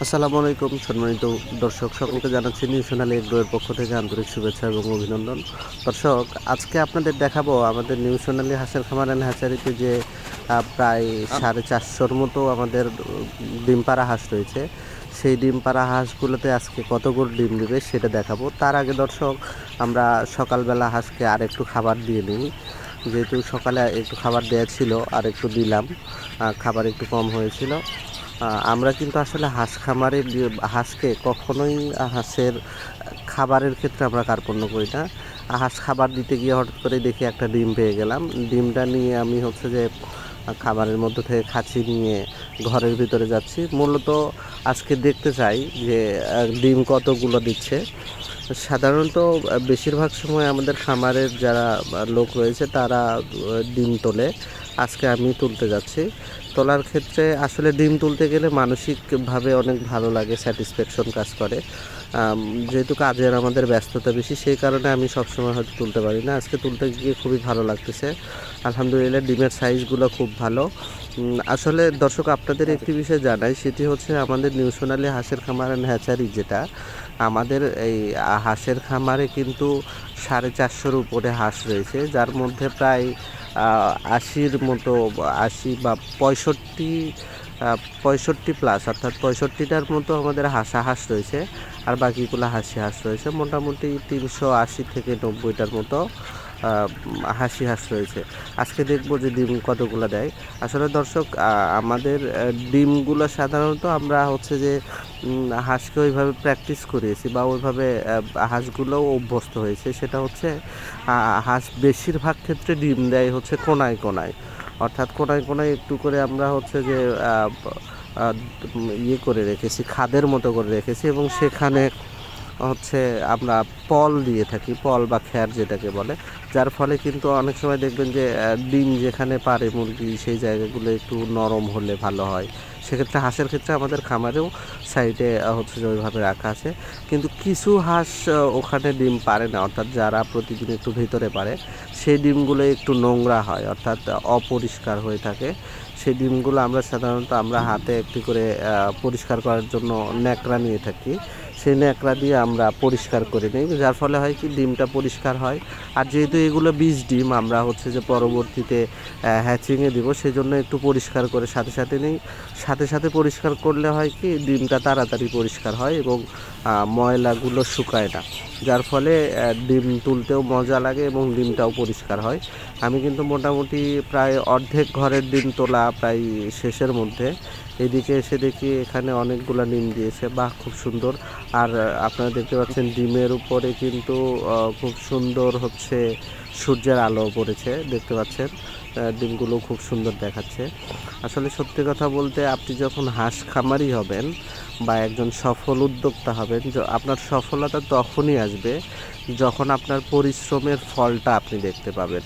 আসসালামু আলাইকুম সম্মানিত দর্শক সকলকে জানাচ্ছি নিউশনাল এগ্রোয়ের পক্ষ থেকে আন্তরিক শুভেচ্ছা এবং অভিনন্দন। দর্শক, আজকে আপনাদের দেখাবো আমাদের নিউশনালি হাঁসের খামার অ্যান্ড হ্যাচারিতে যে প্রায় 450-র মতো আমাদের ডিম পাড়া হাঁস রয়েছে। সেই ডিম পাড়া হাঁসগুলোতে আজকে কতগুলো ডিম দেবে সেটা দেখাবো। তার আগে দর্শক, আমরা সকালবেলা হাঁসকে আর একটু খাবার দিয়ে নিই। যেহেতু সকালে একটু খাবার দেওয়া ছিল আর একটু দিলাম, খাবার একটু কম হয়েছিল। আমরা কিন্তু আসলে হাঁস খামারে হাঁসকে কখনোই হাঁসের খাবারের ক্ষেত্রে আমরা কার্পণ্য করি না। হাঁস খাবার দিতে গিয়ে হঠাৎ করে দেখি একটা ডিম পেয়ে গেলাম। ডিমটা নিয়ে আমি হচ্ছে যে খাবারের মধ্য থেকে খাঁচি নিয়ে ঘরের ভিতরে যাচ্ছি। মূলত আজকে দেখতে চাই যে ডিম কতগুলো দিচ্ছে। সাধারণত বেশিরভাগ সময় আমাদের খামারের যারা লোক রয়েছে তারা ডিম তোলে। আজকে আমি তুলতে যাচ্ছি। তোলার ক্ষেত্রে আসলে ডিম তুলতে গেলে মানসিকভাবে অনেক ভালো লাগে, স্যাটিসফ্যাকশন কাজ করে। যেহেতু কাজের আমাদের ব্যস্ততা বেশি, সেই কারণে আমি সবসময় হয়তো তুলতে পারি না। আজকে তুলতে গিয়ে খুবই ভালো লাগতেছে। আলহামদুলিল্লাহ, ডিমের সাইজগুলো খুব ভালো। আসলে দর্শক, আপনাদের একটি বিষয় জানাই, সেটি হচ্ছে আমাদের নিউশনালি হাঁসের খামার অ্যান্ড হ্যাচারি যেটা, আমাদের এই হাঁসের খামারে কিন্তু 450-র উপরে হাঁস রয়েছে, যার মধ্যে প্রায় 80-র মতো, 80 বা 65 প্লাস, অর্থাৎ 65টার মতো আমাদের হাঁসা হাঁস রয়েছে, আর বাকিগুলো হাসি হাঁস রয়েছে। মোটামুটি 380 থেকে 90টার মতো হাসি হাঁস রয়েছে। আজকে দেখব যে ডিম কতগুলো দেয়। আসলে দর্শক, আমাদের ডিমগুলো সাধারণত আমরা হচ্ছে যে হাঁসকে ওইভাবে প্র্যাকটিস করিয়েছি বা ওইভাবে হাঁসগুলোও অভ্যস্ত হয়েছে। সেটা হচ্ছে হাঁস বেশিরভাগ ক্ষেত্রে ডিম দেয় হচ্ছে কোনায় কোনায়, অর্থাৎ কোনায় কোনায় একটু করে আমরা হচ্ছে যে ইয়ে করে রেখেছি, খাদের মতো করে রেখেছি, এবং সেখানে হচ্ছে আমরা পল দিয়ে থাকি, পল বা খ্যার যেটাকে বলে, যার ফলে কিন্তু অনেক সময় দেখবেন যে ডিম যেখানে পারে মুরগি, সেই জায়গাগুলো একটু নরম হলে ভালো হয়। সেক্ষেত্রে হাঁসের ক্ষেত্রে আমাদের খামারেও সাইডে হচ্ছে যে ওইভাবে রাখা আছে। কিন্তু কিছু হাঁস ওখানে ডিম পারে না, অর্থাৎ যারা প্রতিদিন একটু ভিতরে পারে, সেই ডিমগুলো একটু নোংরা হয়, অর্থাৎ অপরিষ্কার হয়ে থাকে। সেই ডিমগুলো আমরা সাধারণত হাতে একটি করে পরিষ্কার করার জন্য ন্যাকড়া নিয়ে থাকি। সেই ন্যাকড়া দিয়ে আমরা পরিষ্কার করে নিই, যার ফলে হয় কি ডিমটা পরিষ্কার হয়। আর যেহেতু এগুলো বীজ ডিম, আমরা হচ্ছে যে পরবর্তীতে হ্যাচিংয়ে দিব, সেই জন্য একটু পরিষ্কার করে সাথে সাথে নিই। সাথে সাথে পরিষ্কার করলে হয় কি ডিমটা তাড়াতাড়ি পরিষ্কার হয় এবং ময়লাগুলো শুকায় না, যার ফলে ডিম তুলতেও মজা লাগে এবং ডিমটাও পরিষ্কার হয়। আমি কিন্তু মোটামুটি প্রায় অর্ধেক ঘরের ডিম তোলা প্রায় শেষের মধ্যে। এদিকে এসে দেখি এখানে অনেকগুলো ডিম দিয়েছে, বাহ, খুব সুন্দর। আর আপনারা দেখতে পাচ্ছেন ডিমের উপরে কিন্তু খুব সুন্দর হচ্ছে সূর্যের আলো পড়েছে, দেখতে পাচ্ছেন। ডিমগুলো খুব সুন্দর দেখাচ্ছে। আসলে সত্যি কথা বলতে, আপনি যখন হাঁস খামারি হবেন বা একজন সফল উদ্যোক্তা হবেন, আপনার সফলতা তখনই আসবে যখন আপনার পরিশ্রমের ফলটা আপনি দেখতে পাবেন,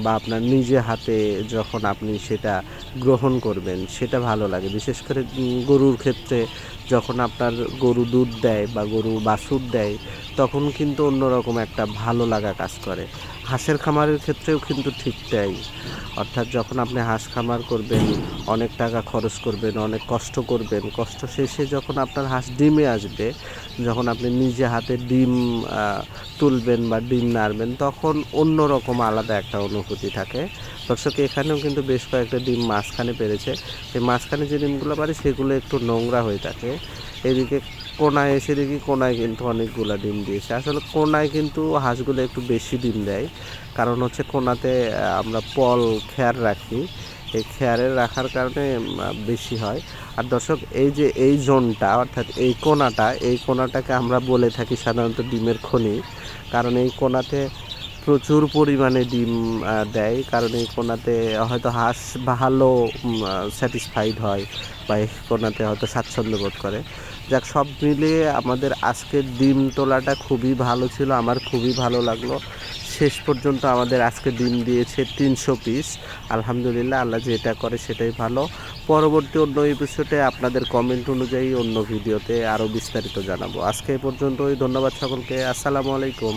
বা আপনার নিজে হাতে যখন আপনি সেটা গ্রহণ করবেন, সেটা ভালো লাগে। বিশেষ করে গরুর ক্ষেত্রে, যখন আপনার গরু দুধ দেয় বা গরু বাছুর দেয়, তখন কিন্তু অন্যরকম একটা ভালো লাগা কাজ করে। হাঁসের খামারের ক্ষেত্রেও কিন্তু ঠিক তাই। অর্থাৎ যখন আপনি হাঁস খামার করবেন, অনেক টাকা খরচ করবেন, অনেক কষ্ট করবেন, কষ্ট শেষে যখন আপনার হাঁস ডিমে আসবে, যখন আপনি নিজে হাতে ডিম তুলবেন বা ডিম নাড়বেন, তখন অন্যরকম আলাদা একটা অনুভূতি থাকে। দর্শক, এখানেও কিন্তু বেশ কয়েকটা ডিম মাঝখানে পেরেছে। এই মাঝখানে যে ডিমগুলো পারে সেগুলো একটু নোংরা হয়ে থাকে। এদিকে কোনায় এসে দেখি কোনায় কিন্তু অনেকগুলো ডিম দিয়েছে। আসলে কোনায় কিন্তু হাঁসগুলো একটু বেশি ডিম দেয়, কারণ হচ্ছে কোনাতে আমরা পল খেয়ার রাখি, এই খেয়ারের রাখার কারণে বেশি হয়। আর দর্শক, এই যে এই জোনটা, অর্থাৎ এই কোনাটাকে আমরা বলে থাকি সাধারণত ডিমের খনি, কারণ এই কোনাতে প্রচুর পরিমাণে ডিম দেয়, কারণ এই কোনাতে হয়তো হাঁস ভালো স্যাটিসফাইড হয় বা এই কোনাতে হয়তো স্বাচ্ছন্দ্য বোধ করে। যাক, সব মিলিয়ে আমাদের আজকের ডিম তোলাটা খুবই ভালো ছিল, আমার খুবই ভালো লাগলো। শেষ পর্যন্ত আমাদের আজকে ডিম দিয়েছে 300 পিস। আলহামদুলিল্লাহ, আল্লাহ যেটা করে সেটাই ভালো। পরবর্তী অন্য এপিসোডে আপনাদের কমেন্ট অনুযায়ী অন্য ভিডিওতে আরও বিস্তারিত জানাবো। আজকে এই পর্যন্তই, ধন্যবাদ সকলকে। আসসালামু আলাইকুম।